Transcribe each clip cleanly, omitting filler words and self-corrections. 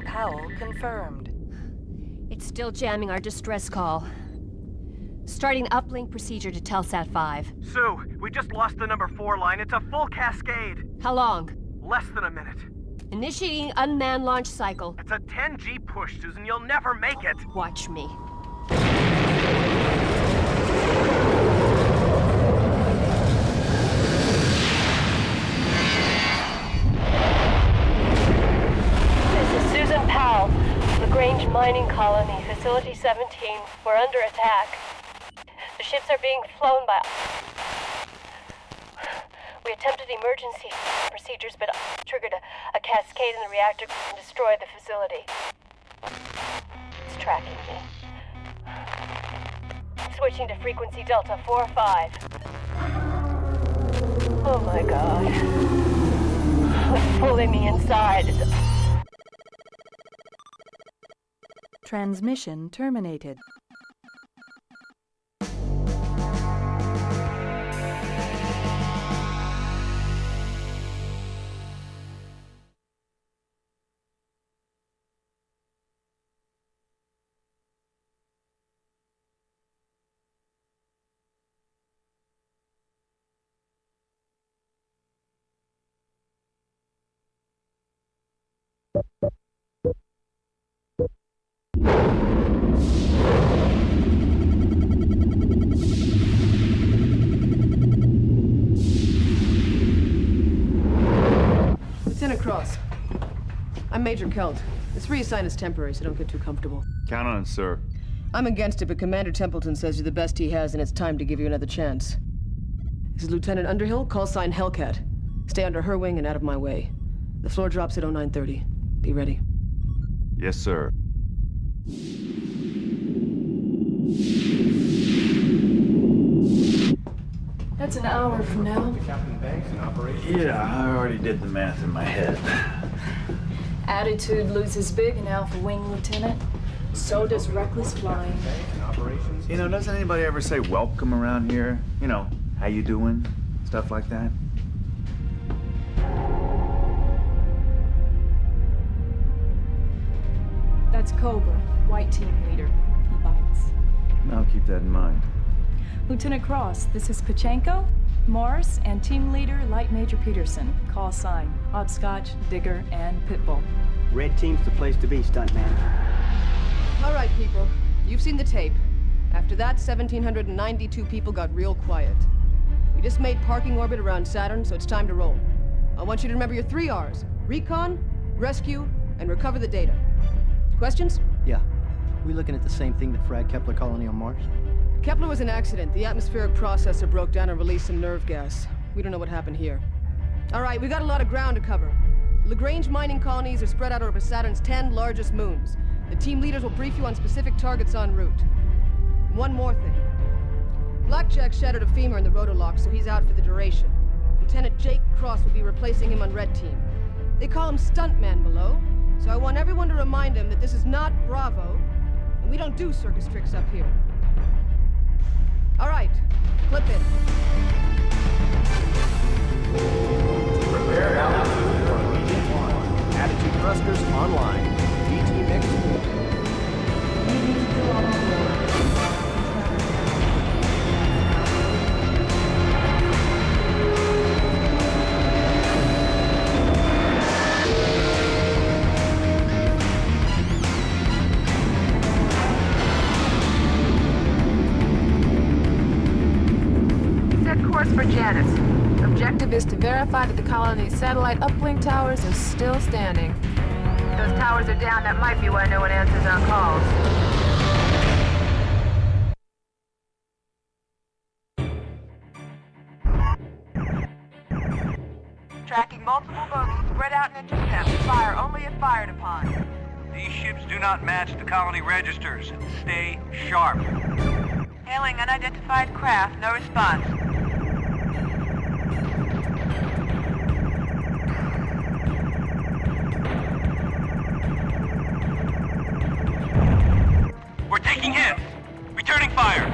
Susan Powell confirmed. It's still jamming our distress call. Starting uplink procedure to Telsat 5. Sue, we just lost the number 4 line. It's a full cascade. How long? Less than a minute. Initiating unmanned launch cycle. It's a 10G push, Susan. You'll never make it. Watch me. This is Susan Powell, LaGrange Mining Colony, Facility 17. We're under attack. The ships are being flown by... We attempted emergency procedures, but triggered a cascade in the reactor and destroyed the facility. It's tracking me. Switching to frequency Delta 4-5. Oh my god. It's pulling me inside. Transmission terminated. Cross. I'm Major Kelt. This reassign is temporary, so don't get too comfortable. Count on it, sir. I'm against it, but Commander Templeton says you're the best he has, and it's time to give you another chance. This is Lieutenant Underhill, call sign Hellcat. Stay under her wing and out of my way. The floor drops at 0930. Be ready. Yes, sir. That's an hour from now. Yeah, I already did the math in my head. Attitude loses big in Alpha Wing, Lieutenant. So does reckless flying. You know, doesn't anybody ever say welcome around here? You know, how you doing? Stuff like that. That's Cobra, white team leader. He bites. I'll keep that in mind. Lieutenant Cross, this is Pachenko, Morris, and team leader Light Major Peterson. Call sign, Hopscotch, Digger, and Pitbull. Red team's the place to be, stuntman. All right, people. You've seen the tape. After that, 1,792 people got real quiet. We just made parking orbit around Saturn, so it's time to roll. I want you to remember your 3 R's. Recon, rescue, and recover the data. Questions? Yeah. We looking at the same thing that fragged Kepler colony on Mars? Kepler was an accident. The atmospheric processor broke down and released some nerve gas. We don't know what happened here. All right, we got a lot of ground to cover. LaGrange mining colonies are spread out over Saturn's 10 largest moons. The team leaders will brief you on specific targets en route. One more thing. Blackjack shattered a femur in the rotolock, so he's out for the duration. Lieutenant Jake Cross will be replacing him on Red Team. They call him Stuntman below, so I want everyone to remind him that this is not Bravo, and we don't do circus tricks up here. All right, clip in. Prepare altitude for Legion 1. Attitude thrusters online. DT mix. For Janus. Objective is to verify that the colony's satellite uplink towers are still standing. If those towers are down, that might be why no one answers on calls. Tracking multiple bogies spread out in intercept. Fire only if fired upon. These ships do not match the colony registers. Stay sharp. Hailing unidentified craft, no response. We're taking hits. Returning fire.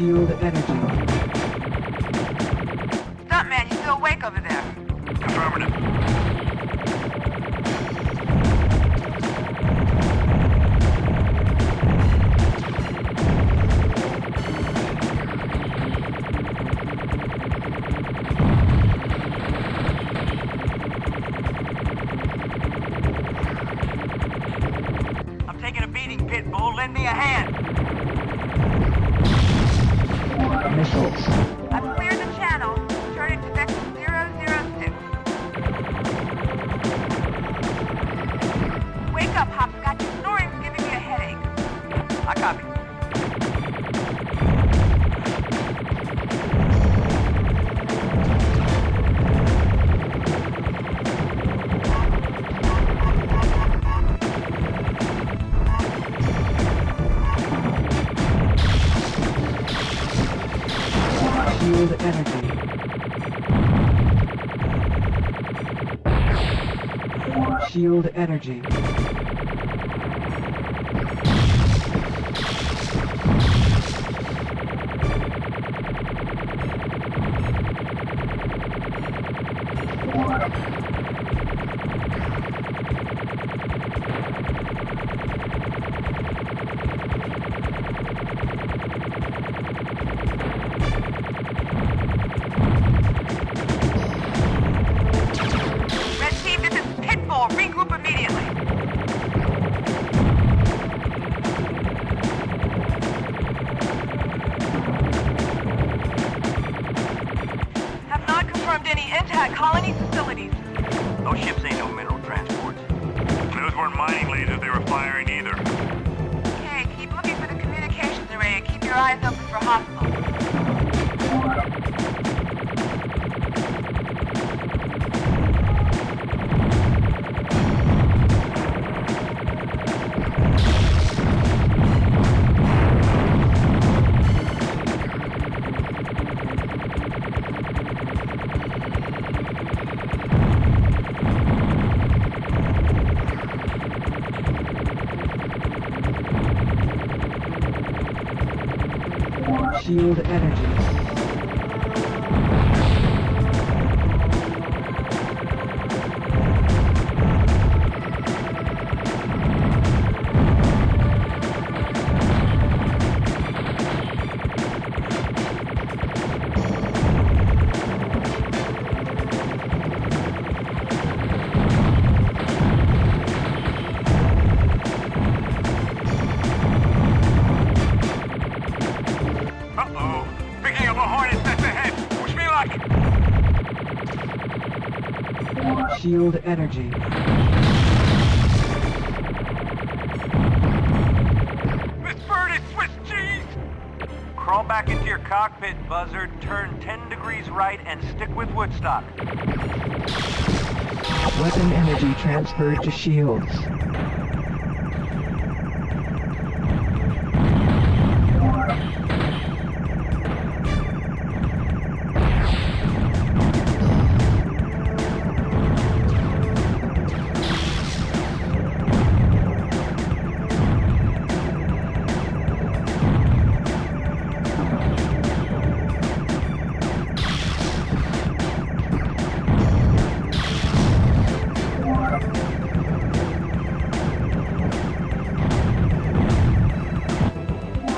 Shield energy. Stuntman, you still awake over there? Affirmative. I'm taking a beating, Pitbull. Lend me a hand. Missiles. I've cleared the channel. Turning to vector 006. Wake up, Hopscotch. Your snoring's giving me a headache. I copy. Shield energy. Shield energy. Red team, this is Pitbull. Regroup immediately. Have not confirmed any intact colony facilities. Those ships ain't no mineral transports. Those weren't mining lasers they were firing either. Okay, keep looking for the communications array and keep your eyes open for hostiles. Shield energy. Uh-oh. Picking up a hornet that's ahead. Wish me luck. Shield energy. This bird is Swiss cheese! Crawl back into your cockpit, Buzzard. Turn 10 degrees right and stick with Woodstock. Weapon energy transferred to shields.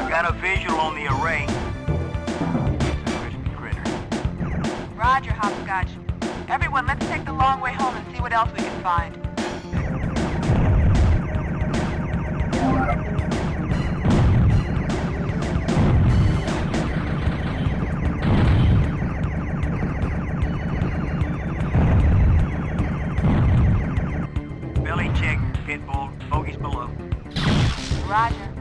Got a visual on the array. Crispy critter. Roger, Hopscotch. Everyone, let's take the long way home and see what else we can find. Belly check, Pitbull. Bogies below. Roger.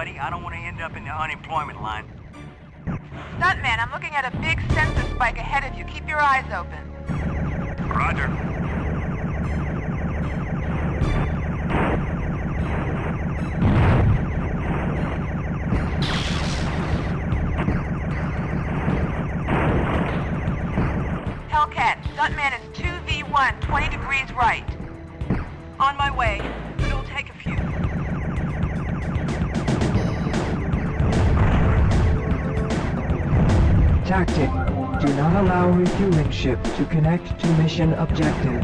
buddy. I don't want to end up in the unemployment line. Stuntman, I'm looking at a big sensor spike ahead of you. Keep your eyes open. Roger. Hellcat, Stuntman is 2V1, 20 degrees right. On my way. It'll take a few. Tactic. Do not allow refueling ship to connect to mission objective.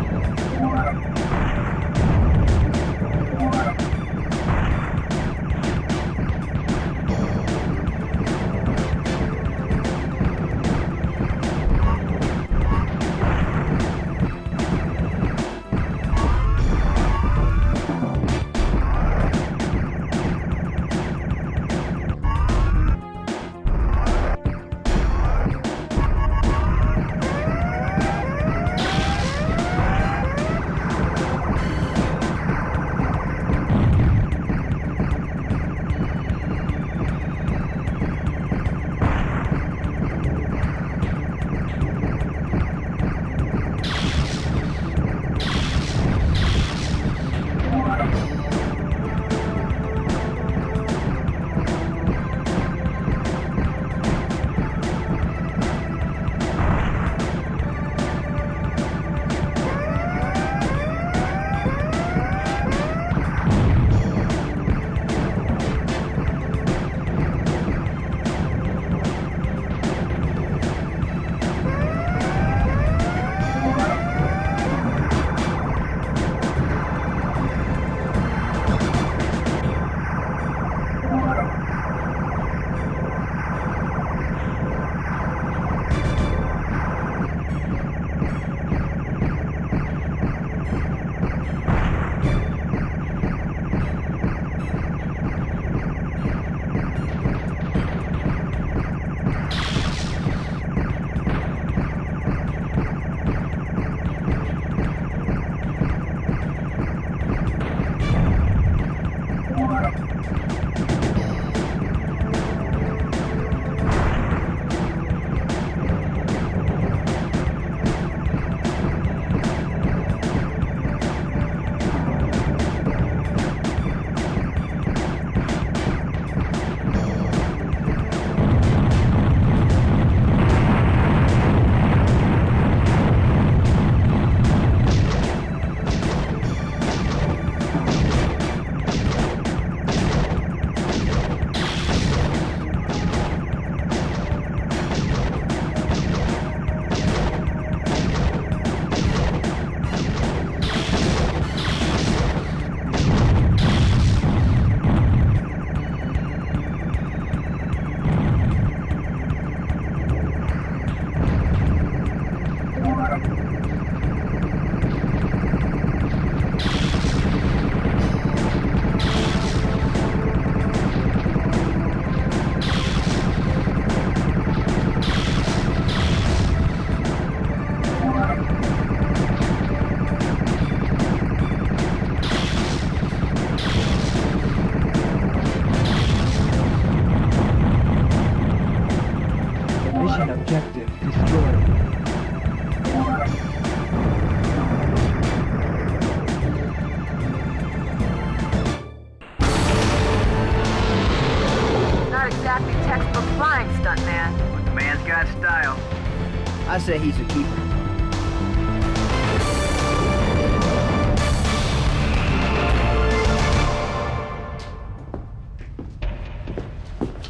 I say he's a keeper.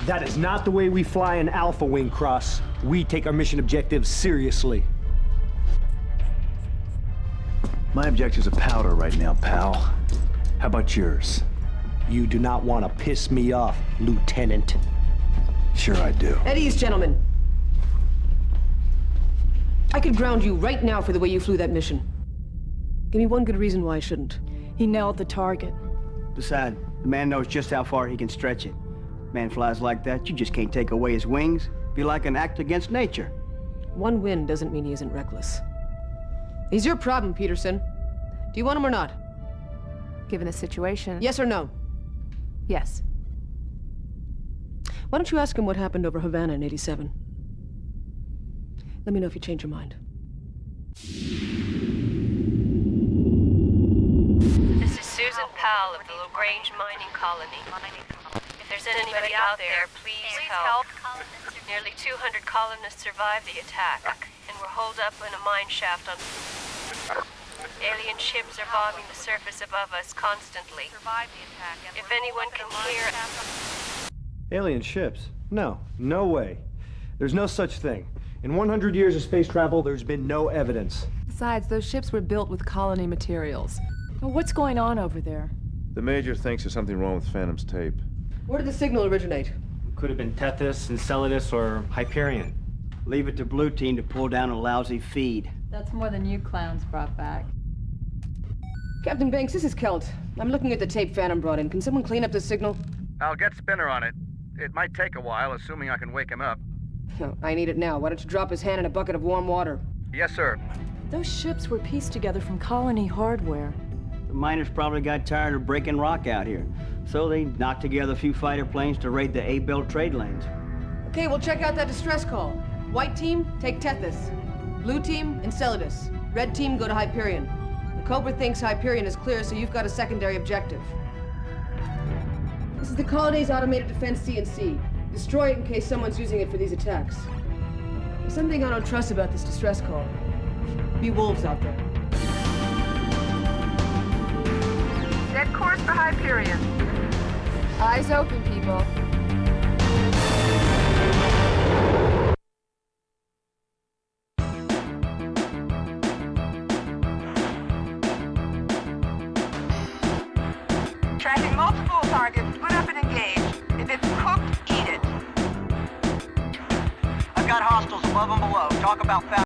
That is not the way we fly an Alpha Wing, Cross. We take our mission objectives seriously. My objectives are powder right now, pal. How about yours? You do not want to piss me off, Lieutenant. Sure I do. At ease, gentlemen. I could ground you right now for the way you flew that mission. Give me one good reason why I shouldn't. He nailed the target. Besides, the man knows just how far he can stretch it. Man flies like that, you just can't take away his wings. Be like an act against nature. One win doesn't mean he isn't reckless. He's your problem, Peterson. Do you want him or not? Given the situation... Yes or no? Yes. Why don't you ask him what happened over Havana in '87? Let me know if you change your mind. This is Susan Powell of the LaGrange Mining Colony. If there's anybody out there, please help. Nearly 200 colonists survived the attack, and were holed up in a mine shaft on... Alien ships are bombing the surface above us constantly. If anyone can hear... Alien ships? No. No way. There's no such thing. In 100 years of space travel, there's been no evidence. Besides, those ships were built with colony materials. Well, what's going on over there? The Major thinks there's something wrong with Phantom's tape. Where did the signal originate? Could have been Tethys, Enceladus, or Hyperion. Leave it to Blue Team to pull down a lousy feed. That's more than you clowns brought back. Captain Banks, this is Kelt. I'm looking at the tape Phantom brought in. Can someone clean up the signal? I'll get Spinner on it. It might take a while, assuming I can wake him up. No, I need it now. Why don't you drop his hand in a bucket of warm water? Yes, sir. Those ships were pieced together from colony hardware. The miners probably got tired of breaking rock out here, so they knocked together a few fighter planes to raid the A-belt trade lanes. Okay, we'll check out that distress call. White team, take Tethys. Blue team, Enceladus. Red team, go to Hyperion. The Cobra thinks Hyperion is clear, so you've got a secondary objective. This is the colony's automated defense CNC. Destroy it in case someone's using it for these attacks. There's something I don't trust about this distress call. Be wolves out there. Set course for Hyperion. Eyes open, people. Tracking multiple targets, split up and engage. If it's cooked, eat it. I've got hostiles above and below. Talk about fast.